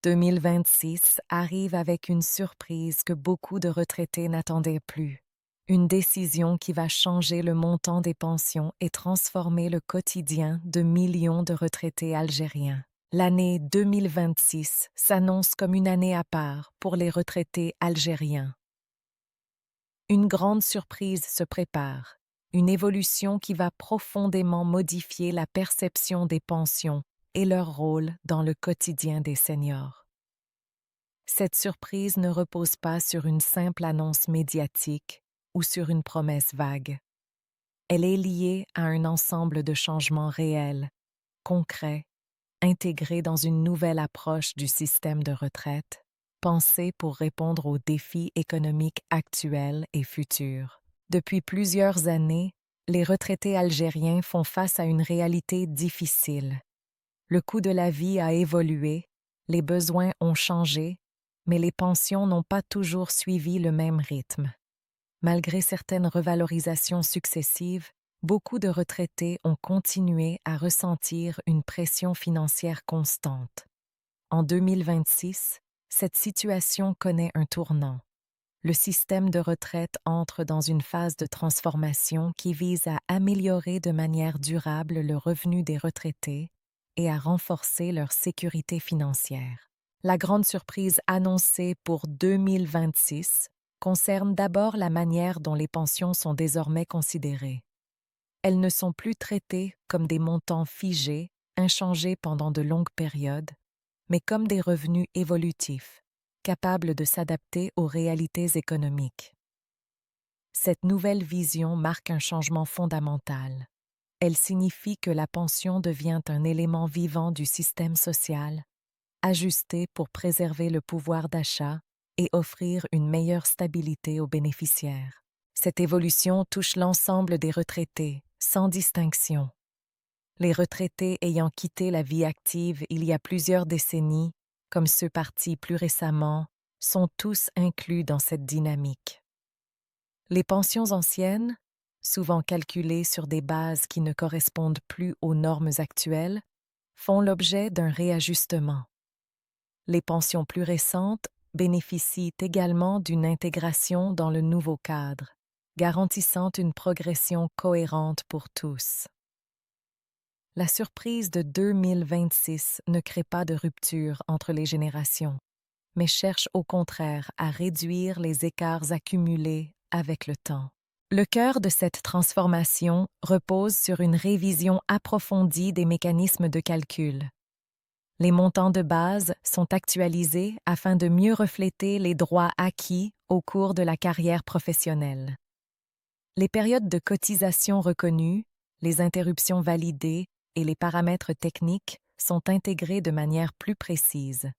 2026 arrive avec une surprise que beaucoup de retraités n'attendaient plus. Une décision qui va changer le montant des pensions et transformer le quotidien de millions de retraités algériens. L'année 2026 s'annonce comme une année à part pour les retraités algériens. Une grande surprise se prépare, une évolution qui va profondément modifier la perception des pensions et leur rôle dans le quotidien des seniors. Cette surprise ne repose pas sur une simple annonce médiatique ou sur une promesse vague. Elle est liée à un ensemble de changements réels, concrets, intégrés dans une nouvelle approche du système de retraite, pensée pour répondre aux défis économiques actuels et futurs. Depuis plusieurs années, les retraités algériens font face à une réalité difficile. Le coût de la vie a évolué, les besoins ont changé, mais les pensions n'ont pas toujours suivi le même rythme. Malgré certaines revalorisations successives, beaucoup de retraités ont continué à ressentir une pression financière constante. En 2026, cette situation connaît un tournant. Le système de retraite entre dans une phase de transformation qui vise à améliorer de manière durable le revenu des retraités et à renforcer leur sécurité financière. La grande surprise annoncée pour 2026 concerne d'abord la manière dont les pensions sont désormais considérées. Elles ne sont plus traitées comme des montants figés, inchangés pendant de longues périodes, mais comme des revenus évolutifs, capables de s'adapter aux réalités économiques. Cette nouvelle vision marque un changement fondamental. Elle signifie que la pension devient un élément vivant du système social, ajusté pour préserver le pouvoir d'achat et offrir une meilleure stabilité aux bénéficiaires. Cette évolution touche l'ensemble des retraités, sans distinction. Les retraités ayant quitté la vie active il y a plusieurs décennies, comme ceux partis plus récemment, sont tous inclus dans cette dynamique. Les pensions anciennes, souvent calculées sur des bases qui ne correspondent plus aux normes actuelles, font l'objet d'un réajustement. Les pensions plus récentes bénéficient également d'une intégration dans le nouveau cadre, garantissant une progression cohérente pour tous. La surprise de 2026 ne crée pas de rupture entre les générations, mais cherche au contraire à réduire les écarts accumulés avec le temps. Le cœur de cette transformation repose sur une révision approfondie des mécanismes de calcul. Les montants de base sont actualisés afin de mieux refléter les droits acquis au cours de la carrière professionnelle. Les périodes de cotisation reconnues, les interruptions validées et les paramètres techniques sont intégrés de manière plus précise.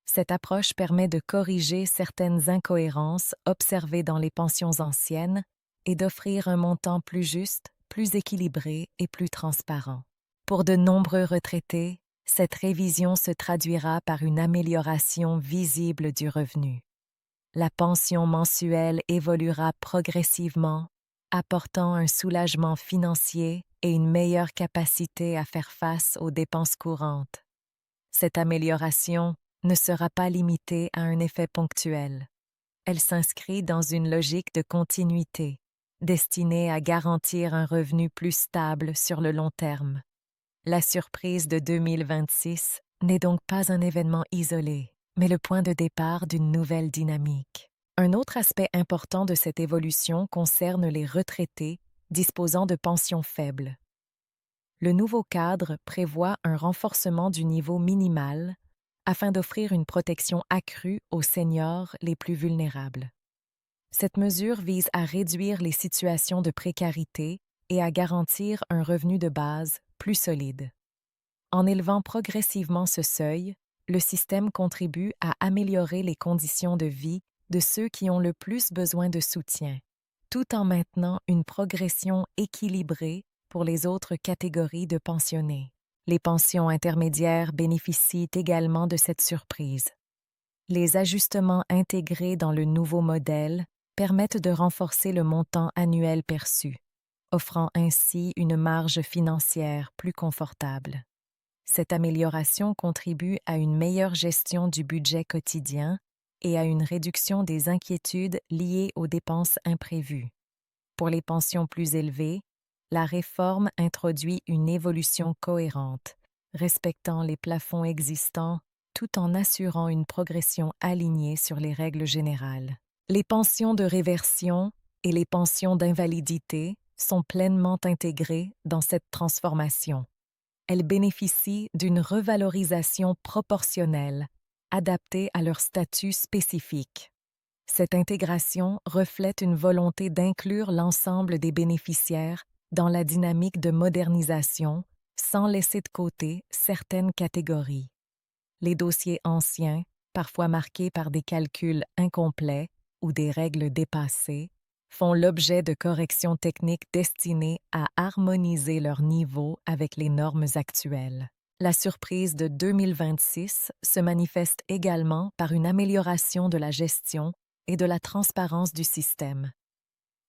Cette approche permet de corriger certaines incohérences observées dans les pensions anciennes et d'offrir un montant plus juste, plus équilibré et plus transparent. Pour de nombreux retraités, cette révision se traduira par une amélioration visible du revenu. La pension mensuelle évoluera progressivement, apportant un soulagement financier et une meilleure capacité à faire face aux dépenses courantes. Cette amélioration ne sera pas limitée à un effet ponctuel. Elle s'inscrit dans une logique de continuité, destinée à garantir un revenu plus stable sur le long terme. La surprise de 2026 n'est donc pas un événement isolé, mais le point de départ d'une nouvelle dynamique. Un autre aspect important de cette évolution concerne les retraités disposant de pensions faibles. Le nouveau cadre prévoit un renforcement du niveau minimal afin d'offrir une protection accrue aux seniors les plus vulnérables. Cette mesure vise à réduire les situations de précarité et à garantir un revenu de base plus solide. En élevant progressivement ce seuil, le système contribue à améliorer les conditions de vie de ceux qui ont le plus besoin de soutien, tout en maintenant une progression équilibrée pour les autres catégories de pensionnés. Les pensions intermédiaires bénéficient également de cette surprise. Les ajustements intégrés dans le nouveau modèle permettent de renforcer le montant annuel perçu, offrant ainsi une marge financière plus confortable. Cette amélioration contribue à une meilleure gestion du budget quotidien et à une réduction des inquiétudes liées aux dépenses imprévues. Pour les pensions plus élevées, la réforme introduit une évolution cohérente, respectant les plafonds existants tout en assurant une progression alignée sur les règles générales. Les pensions de réversion et les pensions d'invalidité sont pleinement intégrées dans cette transformation. Elles bénéficient d'une revalorisation proportionnelle, adaptée à leur statut spécifique. Cette intégration reflète une volonté d'inclure l'ensemble des bénéficiaires dans la dynamique de modernisation sans laisser de côté certaines catégories. Les dossiers anciens, parfois marqués par des calculs incomplets ou des règles dépassées, font l'objet de corrections techniques destinées à harmoniser leur niveau avec les normes actuelles. La surprise de 2026 se manifeste également par une amélioration de la gestion et de la transparence du système.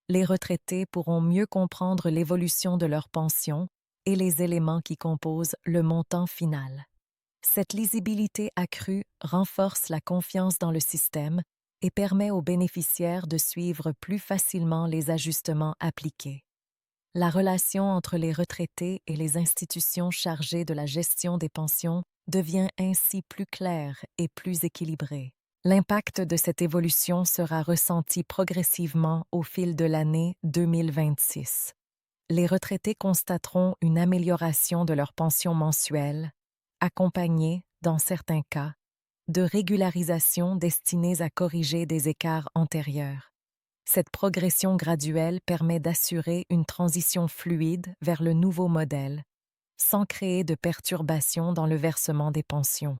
Les retraités pourront mieux comprendre l'évolution de leurs pensions et les éléments qui composent le montant final. Cette lisibilité accrue renforce la confiance dans le système et permet aux bénéficiaires de suivre plus facilement les ajustements appliqués. La relation entre les retraités et les institutions chargées de la gestion des pensions devient ainsi plus claire et plus équilibrée. L'impact de cette évolution sera ressenti progressivement au fil de l'année 2026. Les retraités constateront une amélioration de leur pension mensuelle, accompagnée, dans certains cas, de régularisations destinées à corriger des écarts antérieurs. Cette progression graduelle permet d'assurer une transition fluide vers le nouveau modèle, sans créer de perturbations dans le versement des pensions.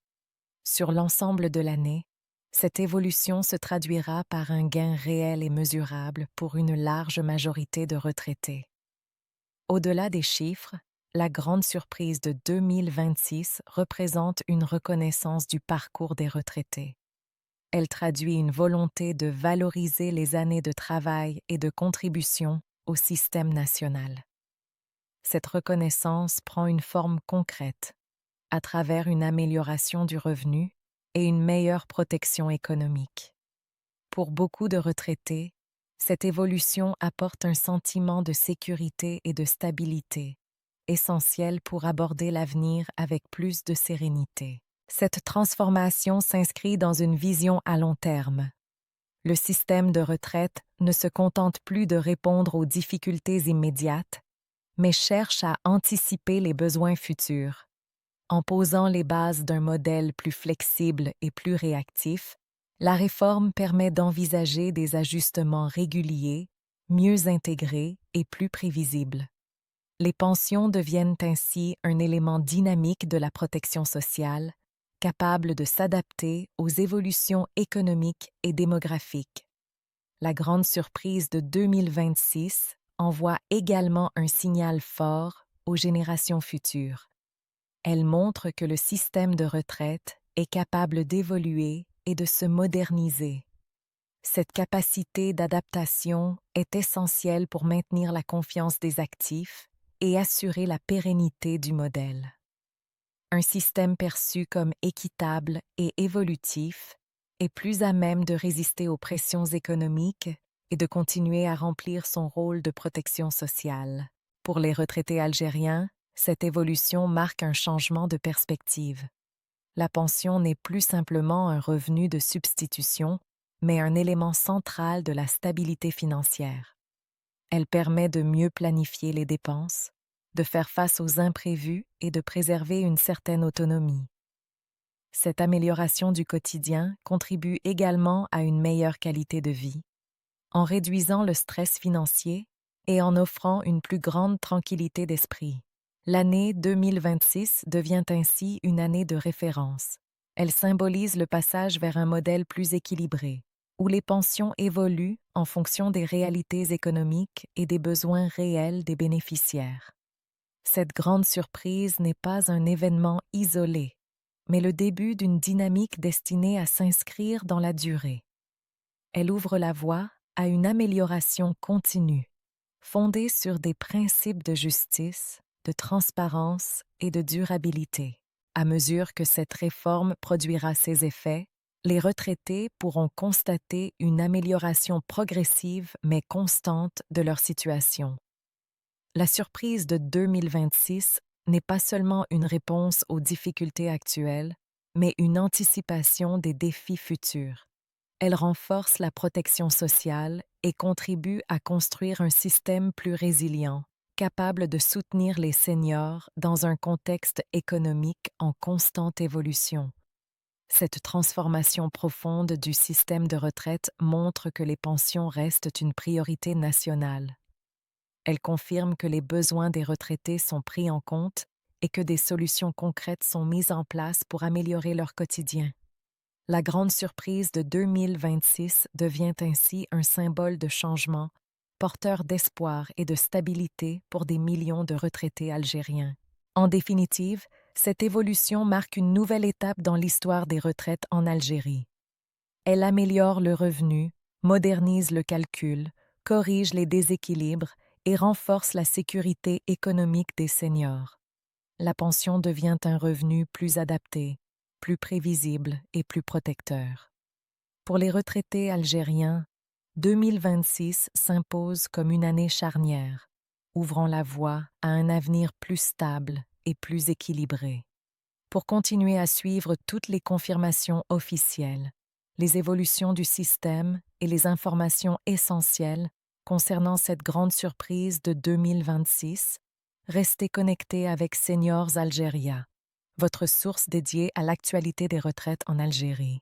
Sur l'ensemble de l'année, cette évolution se traduira par un gain réel et mesurable pour une large majorité de retraités. Au-delà des chiffres, la grande surprise de 2026 représente une reconnaissance du parcours des retraités. Elle traduit une volonté de valoriser les années de travail et de contribution au système national. Cette reconnaissance prend une forme concrète, à travers une amélioration du revenu et une meilleure protection économique. Pour beaucoup de retraités, cette évolution apporte un sentiment de sécurité et de stabilité, essentiel pour aborder l'avenir avec plus de sérénité. Cette transformation s'inscrit dans une vision à long terme. Le système de retraite ne se contente plus de répondre aux difficultés immédiates, mais cherche à anticiper les besoins futurs. En posant les bases d'un modèle plus flexible et plus réactif, la réforme permet d'envisager des ajustements réguliers, mieux intégrés et plus prévisibles. Les pensions deviennent ainsi un élément dynamique de la protection sociale, capable de s'adapter aux évolutions économiques et démographiques. La grande surprise de 2026 envoie également un signal fort aux générations futures. Elle montre que le système de retraite est capable d'évoluer et de se moderniser. Cette capacité d'adaptation est essentielle pour maintenir la confiance des actifs et assurer la pérennité du modèle. Un système perçu comme équitable et évolutif est plus à même de résister aux pressions économiques et de continuer à remplir son rôle de protection sociale. Pour les retraités algériens, cette évolution marque un changement de perspective. La pension n'est plus simplement un revenu de substitution, mais un élément central de la stabilité financière. Elle permet de mieux planifier les dépenses, de faire face aux imprévus et de préserver une certaine autonomie. Cette amélioration du quotidien contribue également à une meilleure qualité de vie, en réduisant le stress financier et en offrant une plus grande tranquillité d'esprit. L'année 2026 devient ainsi une année de référence. Elle symbolise le passage vers un modèle plus équilibré, où les pensions évoluent en fonction des réalités économiques et des besoins réels des bénéficiaires. Cette grande surprise n'est pas un événement isolé, mais le début d'une dynamique destinée à s'inscrire dans la durée. Elle ouvre la voie à une amélioration continue, fondée sur des principes de justice, de transparence et de durabilité. À mesure que cette réforme produira ses effets, les retraités pourront constater une amélioration progressive mais constante de leur situation. La surprise de 2026 n'est pas seulement une réponse aux difficultés actuelles, mais une anticipation des défis futurs. Elle renforce la protection sociale et contribue à construire un système plus résilient, capable de soutenir les seniors dans un contexte économique en constante évolution. Cette transformation profonde du système de retraite montre que les pensions restent une priorité nationale. Elle confirme que les besoins des retraités sont pris en compte et que des solutions concrètes sont mises en place pour améliorer leur quotidien. La grande surprise de 2026 devient ainsi un symbole de changement, porteur d'espoir et de stabilité pour des millions de retraités algériens. En définitive, cette évolution marque une nouvelle étape dans l'histoire des retraites en Algérie. Elle améliore le revenu, modernise le calcul, corrige les déséquilibres et renforce la sécurité économique des seniors. La pension devient un revenu plus adapté, plus prévisible et plus protecteur. Pour les retraités algériens, 2026 s'impose comme une année charnière, ouvrant la voie à un avenir plus stable et plus équilibré. Pour continuer à suivre toutes les confirmations officielles, les évolutions du système et les informations essentielles concernant cette grande surprise de 2026, restez connectés avec Seniors Algéria, votre source dédiée à l'actualité des retraites en Algérie.